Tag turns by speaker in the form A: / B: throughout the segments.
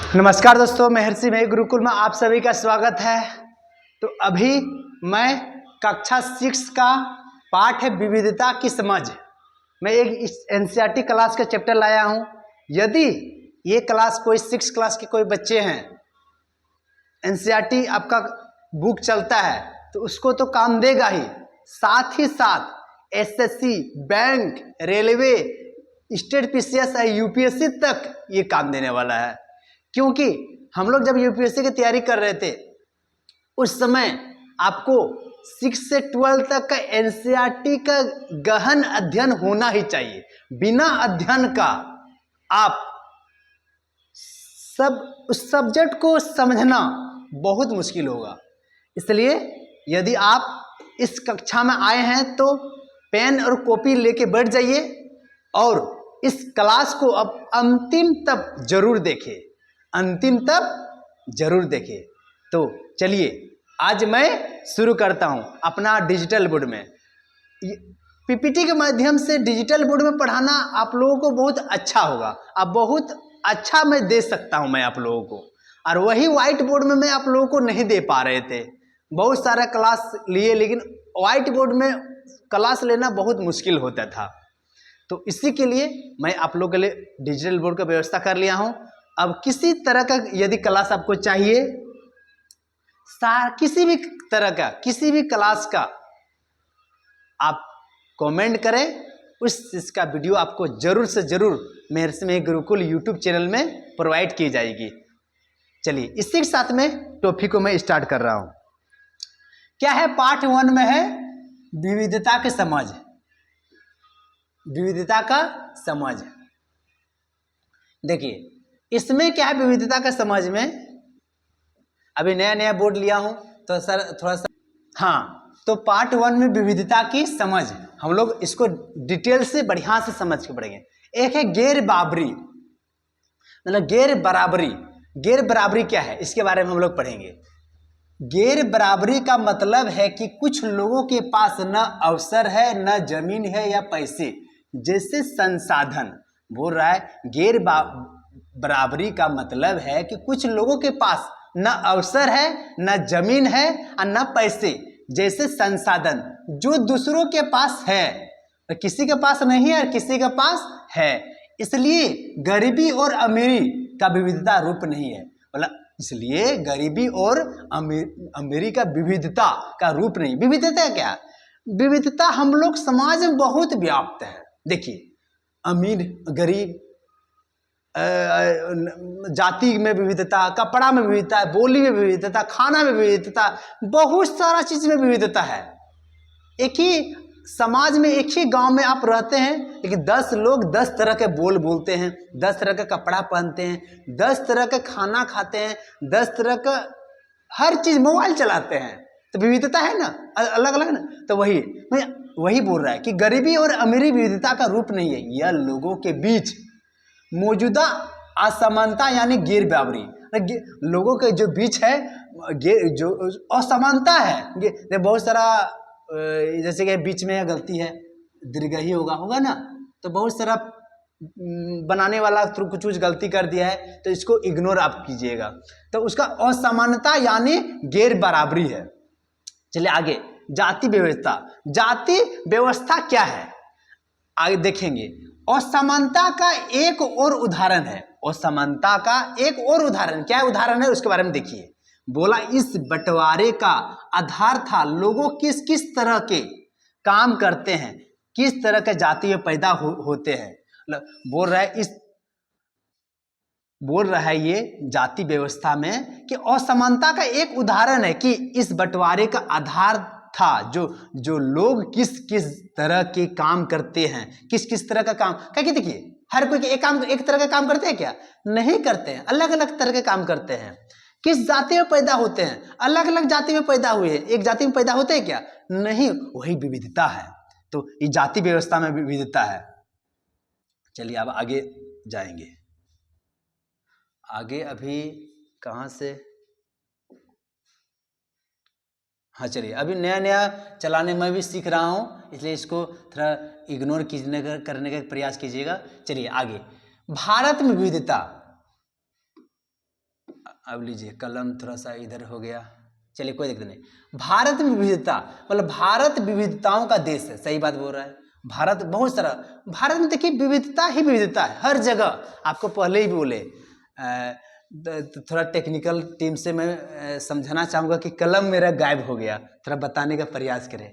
A: नमस्कार दोस्तों, महर्षि भाई गुरुकुल में आप सभी का स्वागत है। तो अभी मैं कक्षा 6 का पाठ है विविधता की समझ। मैं एक एनसीईआरटी क्लास का चैप्टर लाया हूं। यदि ये क्लास कोई 6 क्लास के कोई बच्चे हैं, एनसीईआरटी आपका बुक चलता है तो उसको तो काम देगा ही, साथ ही साथ SSC, bank, railway, state PCS, UPSC तक ये काम देने वाला है। क्योंकि हम लोग जब यूपीएससी की तैयारी कर रहे थे उस समय आपको 6 से 12 तक का एनसीईआरटी का गहन अध्ययन होना ही चाहिए। बिना अध्ययन का आप उस सब्जेक्ट को समझना बहुत मुश्किल होगा। इसलिए यदि आप इस कक्षा में आए हैं तो पेन और कॉपी लेके बैठ जाइए और इस क्लास को अब अंतिम तक जरूर देखें, अंतिम तक जरूर देखें। तो चलिए आज मैं शुरू करता हूं अपना डिजिटल बोर्ड में। पीपीटी के माध्यम से डिजिटल बोर्ड में पढ़ाना आप लोगों को बहुत अच्छा होगा। अब बहुत अच्छा मैं दे सकता हूं मैं आप लोगों को, और वही व्हाइट बोर्ड में मैं आप लोगों को नहीं दे पा रहे थे। बहुत सारा क्लास लिए लेकिन व्हाइट बोर्ड में क्लास लेना बहुत मुश्किल होता था। तो इसी के लिए मैं आप लोगों के लिए डिजिटल बोर्ड का व्यवस्था कर लिया हूं। अब किसी तरह का यदि क्लास आपको चाहिए, किसी भी तरह का किसी भी क्लास का आप कमेंट करें, इसका वीडियो आपको जरूर से जरूर महर्षि गुरुकुल यूट्यूब चैनल में प्रोवाइड की जाएगी। चलिए इसी के साथ में टॉपिक को मैं स्टार्ट कर रहा हूं। क्या है, पार्ट 1 में है विविधता की समझ। विविधता का समझ, देखिए इसमें क्या है विविधता का समझ में। अभी नया नया बोर्ड लिया हूं तो सर थोड़ा सा, हाँ, तो पार्ट 1 में विविधता की समझ हम लोग इसको डिटेल से बढ़िया से समझ के पढ़ेंगे। एक है गैर बाबरी, मतलब गैर बराबरी। गैर बराबरी क्या है इसके बारे में हम लोग पढ़ेंगे। गैर बराबरी का मतलब है कि कुछ लोगों के पास न अवसर है, न जमीन है या पैसे जैसे संसाधन। बोल रहा है गैर बराबरी का मतलब है कि कुछ लोगों के पास न अवसर है, न जमीन है और न पैसे जैसे संसाधन जो दूसरों के पास है, तो किसी के पास नहीं है और किसी के पास है। इसलिए गरीबी और अमीरी का विविधता रूप नहीं है। मतलब इसलिए गरीबी और अमीरी का विविधता का रूप नहीं। विविधता क्या? विविधता हम लोग समाज में बहुत व्याप्त है। देखिए अमीर गरीब, जाति में विविधता, कपड़ा में विविधता, बोली में विविधता, खाना में विविधता, बहुत सारा चीज में विविधता है। एक ही समाज में, एक ही गांव में आप रहते हैं लेकिन 10 लोग 10 तरह के बोलते हैं, 10 तरह का कपड़ा पहनते हैं, 10 तरह का खाना खाते हैं, 10 तरह का हर चीज, मोबाइल चलाते हैं, तो विविधता है ना, अलग अलग ना। तो वही बोल रहा है कि गरीबी और अमीरी विविधता का रूप नहीं है, यह लोगों के बीच मौजूदा असमानता यानी गैर बराबरी। लोगों के जो बीच है जो असमानता है, बहुत सारा, जैसे कि बीच में गलती है, दीर्घ ही होगा ना, तो बहुत सारा बनाने वाला कुछ गलती कर दिया है तो इसको इग्नोर आप कीजिएगा। तो उसका असमानता यानी गैर बराबरी है। चलिए आगे, जाति व्यवस्था। जाति व्यवस्था क्या है आगे देखेंगे। असमानता का एक और उदाहरण है, असमानता का एक और उदाहरण, क्या उदाहरण है उसके बारे में देखिए। बोला इस बंटवारे का आधार था लोगों किस किस तरह के काम करते हैं, किस तरह के जाति में पैदा होते हैं। बोल रहा है ये जाति व्यवस्था में कि असमानता का एक उदाहरण है कि इस बंटवारे का आधार था जो लोग किस किस तरह के काम करते हैं, किस किस तरह का काम। क्या देखिए हर कोई एक तरह का काम करते हैं क्या? नहीं करते हैं, अलग अलग तरह के काम करते हैं। किस जाति में पैदा होते हैं? अलग अलग जाति में पैदा हुए हैं, एक जाति में पैदा होते हैं क्या? नहीं, वही विविधता है। तो ये जाति व्यवस्था में विविधता है। चलिए अब आगे जाएंगे। आगे अभी कहां से, हाँ चलिए, अभी नया नया चलाने में भी सीख रहा हूं, इसलिए इसको थोड़ा इग्नोर करने का प्रयास कीजिएगा। चलिए आगे, भारत में विविधता। अब लीजिए कलम थोड़ा सा इधर हो गया, चलिए कोई दिक्कत नहीं। भारत में विविधता, मतलब भारत विविधताओं का देश है, सही बात बोल रहा है। भारत बहुत सारा, भारत में देखिए विविधता ही विविधता है हर जगह। आपको पहले ही बोले थोड़ा टेक्निकल टीम से मैं समझाना चाहूँगा कि कलम मेरा गायब हो गया, थोड़ा बताने का प्रयास करें।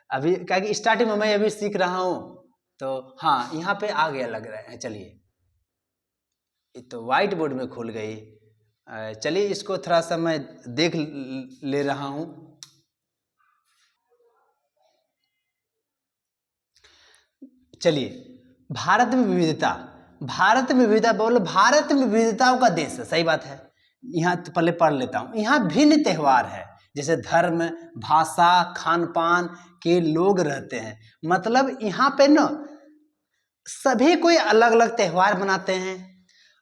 A: अभी क्या कि स्टार्टिंग में मैं अभी सीख रहा हूँ, तो हाँ यहाँ पे आ गया लग रहा है। चलिए ये तो व्हाइट बोर्ड में खुल गई। चलिए इसको थोड़ा सा मैं देख ले रहा हूँ। चलिए भारत में विविधता, भारत में विविधता बोलो, भारत में विविधताओं का देश है, सही बात है। यहाँ तो पहले पढ़ लेता हूँ। यहाँ भिन्न त्यौहार है, जैसे धर्म, भाषा, खान पान के लोग रहते हैं। मतलब यहाँ पे ना सभी कोई अलग अलग त्यौहार मनाते हैं,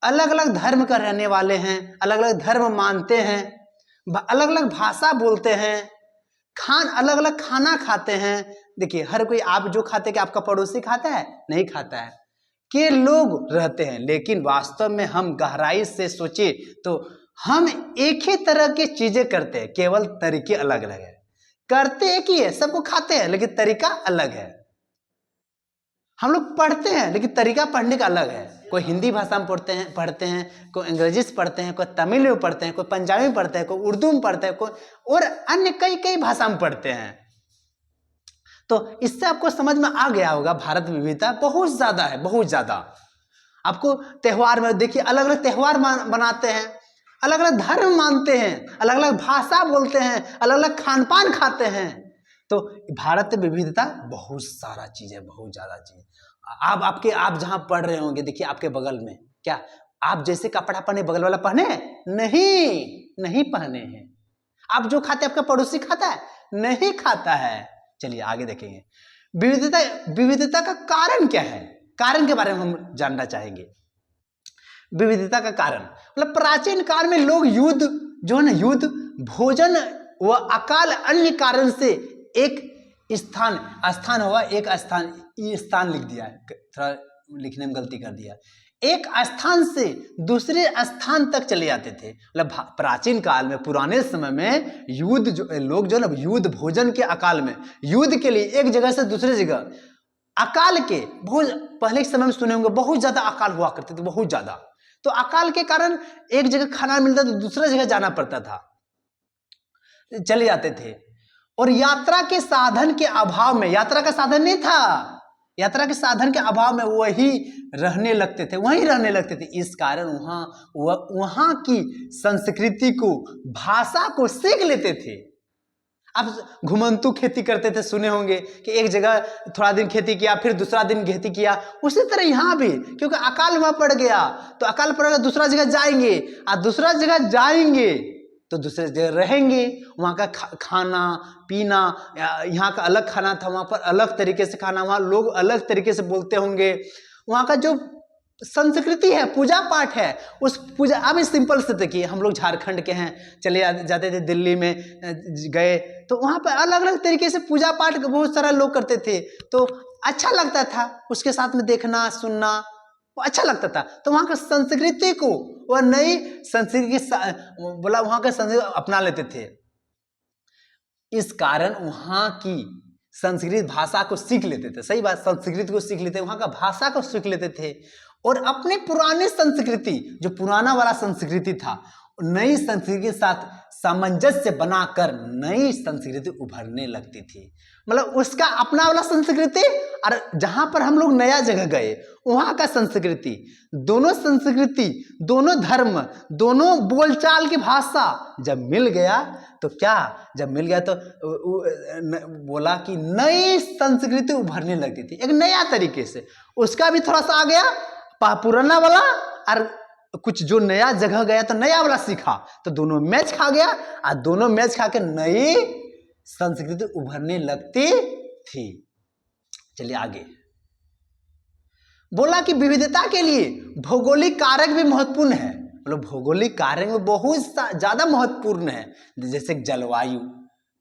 A: अलग अलग धर्म का रहने वाले हैं, अलग अलग धर्म मानते हैं, अलग अलग भाषा बोलते हैं, अलग अलग खाना खाते हैं। देखिए हर कोई, आप जो खाते हैं कि आपका पड़ोसी खाता है, नहीं खाता है, के लोग रहते हैं। लेकिन वास्तव में हम गहराई से सोचे तो हम एक ही तरह की चीजें करते हैं, केवल तरीके अलग अलग है। करते एक ही है, सबको खाते हैं, लेकिन तरीका अलग है। हम लोग पढ़ते हैं लेकिन तरीका पढ़ने का अलग है। कोई हिंदी भाषा में पढ़ते हैं, कोई अंग्रेजी से पढ़ते हैं, कोई तमिल में पढ़ते हैं, कोई पंजाबी में पढ़ते हैं, कोई उर्दू में पढ़ते हैं, कोई और अन्य कई भाषा में पढ़ते हैं। तो इससे आपको समझ में आ गया होगा भारत में विविधता बहुत ज्यादा है, बहुत ज्यादा। आपको त्यौहार में देखिए अलग अलग त्यौहार बनाते हैं, अलग अलग धर्म मानते हैं, अलग अलग भाषा बोलते हैं, अलग अलग खान पान खाते हैं। तो भारत में विविधता बहुत सारा चीज है, बहुत ज्यादा चीज। आप जहां पढ़ रहे होंगे, देखिए आपके बगल में क्या आप जैसे कपड़ा पहने बगल वाला पहने? नहीं पहने हैं। आप जो खाते आपका पड़ोसी खाता है? नहीं खाता है। चलिए आगे देखेंगे। विविधता का कारण क्या है, कारण के बारे में हम जानना चाहेंगे। विविधता का कारण मतलब प्राचीन काल में लोग युद्ध जो है ना, युद्ध, भोजन व अकाल अन्य कारण से एक स्थान हुआ, एक स्थान, ये स्थान लिख दिया है, थोड़ा लिखने में गलती कर दिया। एक स्थान से दूसरे स्थान तक चले जाते थे। मतलब प्राचीन काल में, पुराने समय में युद्ध जो लोग जो ना, युद्ध भोजन के अकाल में, युद्ध के लिए एक जगह से दूसरी जगह, अकाल के बहुत पहले के समय में सुने होंगे, बहुत ज्यादा अकाल हुआ करते थे, बहुत ज्यादा। तो अकाल के कारण एक जगह खाना मिलता तो दूसरा जगह जाना पड़ता था, चले जाते थे। और यात्रा के साधन के अभाव में, यात्रा का साधन नहीं था, यात्रा के साधन के अभाव में वहीं रहने लगते थे। इस कारण वहां की संस्कृति को, भाषा को सीख लेते थे। अब घुमंतू खेती करते थे, सुने होंगे कि एक जगह थोड़ा दिन खेती किया, फिर दूसरा दिन खेती किया। उसी तरह यहाँ भी, क्योंकि अकाल वहां पड़ गया, तो अकाल पड़ गया, दूसरा जगह जाएंगे, और दूसरा जगह जाएंगे तो दूसरे जगह रहेंगे। वहाँ का खाना पीना, यहाँ का अलग खाना था, वहाँ पर अलग तरीके से खाना, वहाँ लोग अलग तरीके से बोलते होंगे। वहाँ का जो संस्कृति है, पूजा पाठ है, उस पूजा, अब सिंपल से देखिए, हम लोग झारखंड के हैं, चले जाते थे दिल्ली में, गए तो वहाँ पर अलग अलग तरीके से पूजा पाठ बहुत सारा लोग करते थे, तो अच्छा लगता था उसके साथ में देखना सुनना, अच्छा लगता था। तो वहाँ का संस्कृति को, वह नई संस्कृति बोला, वहाँ का संस्कृति अपना लेते थे। इस कारण वहाँ की संस्कृत भाषा को सीख लेते थे, सही बात, संस्कृत को सीख लेते, वहाँ का भाषा को सीख लेते थे, और अपने पुराने संस्कृति, जो पुराना वाला संस्कृति था, नई संस्कृति के साथ सामंजस्य बनाकर नई संस्कृति उभरने लगती थी। मतलब उसका अपना वाला संस्कृति, और जहां पर हम लोग नया जगह गए वहां का संस्कृति, दोनों संस्कृति, दोनों धर्म, दोनों बोलचाल की भाषा जब मिल गया तो क्या, जब मिल गया तो बोला कि नई संस्कृति उभरने लगती थी, एक नया तरीके से। उसका भी थोड़ा सा आ गया पुराना वाला, और कुछ जो नया जगह गया तो नया वाला सीखा, तो दोनों मैच खा गया, और दोनों मैच खा के नई संस्कृति उभरने लगती थी। चलिए आगे। बोला कि विविधता के लिए भौगोलिक कारक भी महत्वपूर्ण है। मतलब भौगोलिक कारक में बहुत ज्यादा महत्वपूर्ण है, जैसे जलवायु,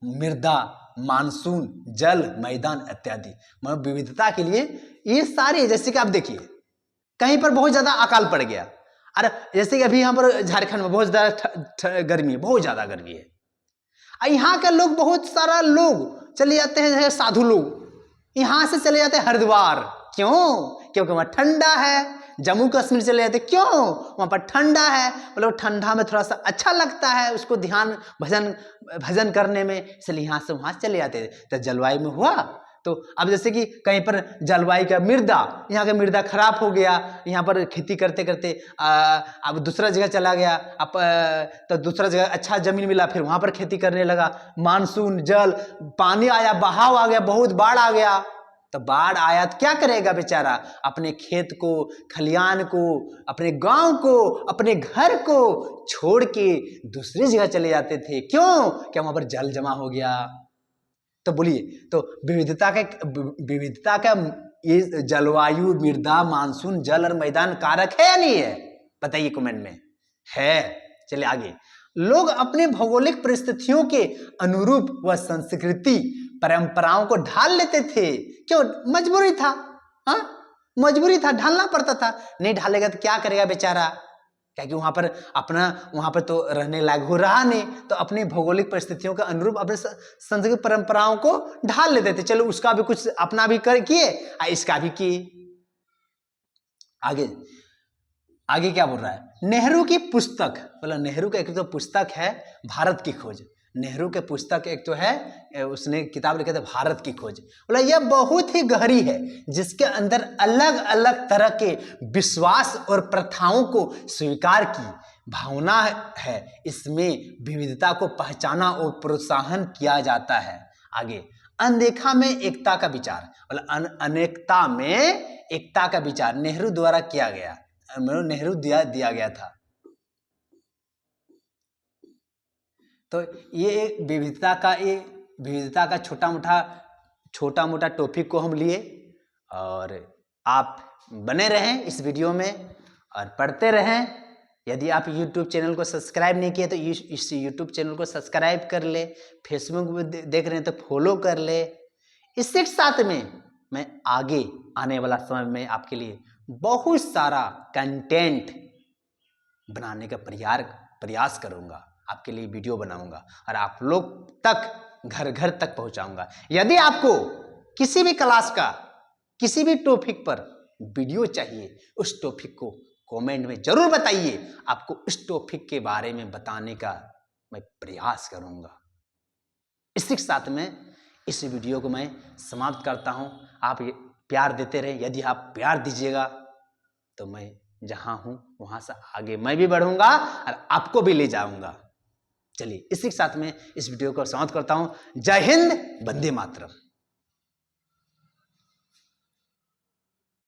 A: मृदा, मानसून, जल, मैदान इत्यादि। मतलब विविधता के लिए ये सारे, जैसे कि आप देखिए कहीं पर बहुत ज्यादा अकाल पड़ गया, अरे जैसे कि अभी यहाँ पर झारखंड में बहुत ज़्यादा गर्मी है, बहुत ज़्यादा गर्मी है। यहाँ के लोग, बहुत सारा लोग चले जाते हैं, साधु लोग यहाँ से चले जाते हैं हरिद्वार। क्यों? क्योंकि वहाँ ठंडा है। जम्मू कश्मीर चले जाते, क्यों? वहाँ पर ठंडा है, मतलब ठंडा में थोड़ा सा अच्छा लगता है उसको ध्यान भजन करने में, इसलिए यहाँ से वहाँ चले जाते थे। तो जलवायु में हुआ तो अब जैसे कि कहीं पर जलवायु का मृदा, यहाँ का मृदा खराब हो गया, यहाँ पर खेती करते करते अब दूसरा जगह चला गया, अब तो दूसरा जगह अच्छा जमीन मिला, फिर वहाँ पर खेती करने लगा। मानसून जल पानी आया, बहाव आ गया, बहुत बाढ़ आ गया। तो बाढ़ आया तो क्या करेगा बेचारा? अपने खेत को, खलियान को, अपने गांव को, अपने घर को छोड़ के दूसरी जगह चले जाते थे। क्यों? क्या वहां पर जल जमा हो गया? तो बोलिए, तो विविधता का ये जलवायु, मृदा, मानसून, जल और मैदान कारक है या नहीं है? बताइए कमेंट में। है। चलिए आगे। लोग अपने भौगोलिक परिस्थितियों के अनुरूप व संस्कृति परंपराओं को ढाल लेते थे। क्यों? मजबूरी था। हाँ, मजबूरी था, ढालना पड़ता था। नहीं ढालेगा तो क्या करेगा बेचारा? क्योंकि वहां पर तो रहने लायक हो रहा नहीं, तो अपनी भौगोलिक परिस्थितियों के अनुरूप अपने संस्कृति परंपराओं को ढाल लेते थे। चलो उसका भी कुछ अपना भी किए, इसका भी किए। आगे क्या बोल रहा है? नेहरू की पुस्तक, मतलब नेहरू का एक तो पुस्तक है भारत की खोज। नेहरू के पुस्तक एक तो है, उसने किताब लिखा था भारत की खोज। बोला यह बहुत ही गहरी है, जिसके अंदर अलग अलग तरह के विश्वास और प्रथाओं को स्वीकार की भावना है। इसमें विविधता को पहचाना और प्रोत्साहन किया जाता है। आगे, अनदेखा में एकता का विचार, मतलब अनेकता में एकता का विचार नेहरू द्वारा किया गया, नेहरू दिया गया था। तो ये विविधता का छोटा मोटा टॉपिक को हम लिए, और आप बने रहें इस वीडियो में और पढ़ते रहें। यदि आप YouTube चैनल को सब्सक्राइब नहीं किए तो इस YouTube चैनल को सब्सक्राइब कर ले, फेसबुक में देख रहे हैं तो फॉलो कर ले। इसके साथ में मैं आगे आने वाला समय में आपके लिए बहुत सारा कंटेंट बनाने का प्रयास करूंगा, आपके लिए वीडियो बनाऊंगा और आप लोग तक घर घर तक पहुंचाऊंगा। यदि आपको किसी भी क्लास का, किसी भी टॉपिक पर वीडियो चाहिए, उस टॉपिक को कमेंट में जरूर बताइए। आपको उस टॉपिक के बारे में बताने का मैं प्रयास करूंगा। इसी के साथ में इस वीडियो को मैं समाप्त करता हूं। आप प्यार देते रहें। यदि आप प्यार दीजिएगा तो मैं जहां हूं वहां से आगे मैं भी बढ़ूंगा और आपको भी ले जाऊंगा। चलिए इसी के साथ में इस वीडियो को समाप्त करता हूं। जय हिंद, वंदे मातरम।